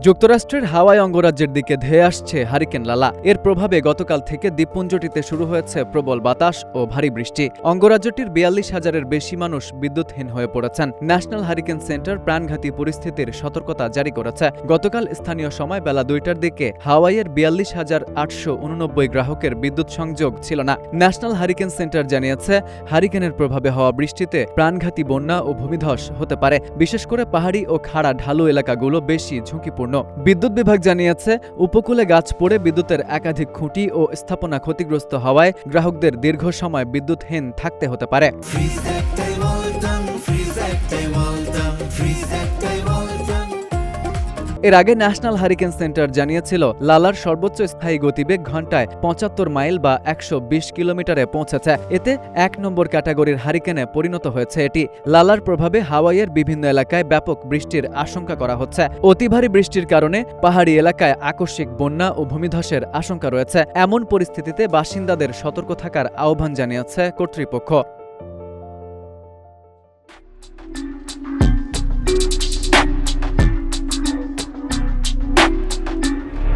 যুক্তরাষ্ট্রের হাওয়াই অঙ্গরাজ্যের দিকে ধেয়ে আসছে হারিকেন লালা। এর প্রভাবে গতকাল থেকে দ্বীপপুঞ্জটিতে শুরু হয়েছে প্রবল বাতাস ও ভারী বৃষ্টি। অঙ্গরাজ্যটির ৪২,০০০-এর বেশি মানুষ বিদ্যুৎহীন হয়ে পড়েছেন। ন্যাশনাল হারিকেন সেন্টার প্রাণঘাতী পরিস্থিতির সতর্কতা জারি করেছে। গতকাল স্থানীয় সময় বেলা ২টার দিকে হাওয়াইয়ের ৪২,৮৮৯ গ্রাহকের বিদ্যুৎ সংযোগ ছিল না। ন্যাশনাল হারিকেন সেন্টার জানিয়েছে, হারিকেনের প্রভাবে হওয়া বৃষ্টিতে প্রাণঘাতী বন্যা ও ভূমিধস হতে পারে। বিশেষ করে পাহাড়ি ও খাড়া ঢালু এলাকাগুলো বেশি ঝুঁকিপূর্ণ। বিদ্যুৎ বিভাগ জানিয়েছে, উপকূলে গাছ পড়ে বিদ্যুতের একাধিক খুঁটি ও স্থাপনা ক্ষতিগ্রস্ত হওয়ায় গ্রাহকদের দীর্ঘ সময় বিদ্যুৎহীন থাকতে হতে পারে। এর আগে ন্যাশনাল হারিকেন সেন্টার জানিয়েছিল, লালার সর্বোচ্চ স্থায়ী গতিবেগ ঘন্টায় ৭৫ মাইল বা ১২০ কিলোমিটারে পৌঁছেছে। এতে ১ নম্বর ক্যাটাগরির হারিকেনে পরিণত হয়েছে এটি। লালার প্রভাবে হাওয়াইয়ের বিভিন্ন এলাকায় ব্যাপক বৃষ্টির আশঙ্কা করা হচ্ছে। অতি ভারী বৃষ্টির কারণে পাহাড়ি এলাকায় আকস্মিক বন্যা ও ভূমিধসের আশঙ্কা রয়েছে। এমন পরিস্থিতিতে বাসিন্দাদের সতর্ক থাকার আহ্বান জানিয়েছে কর্তৃপক্ষ।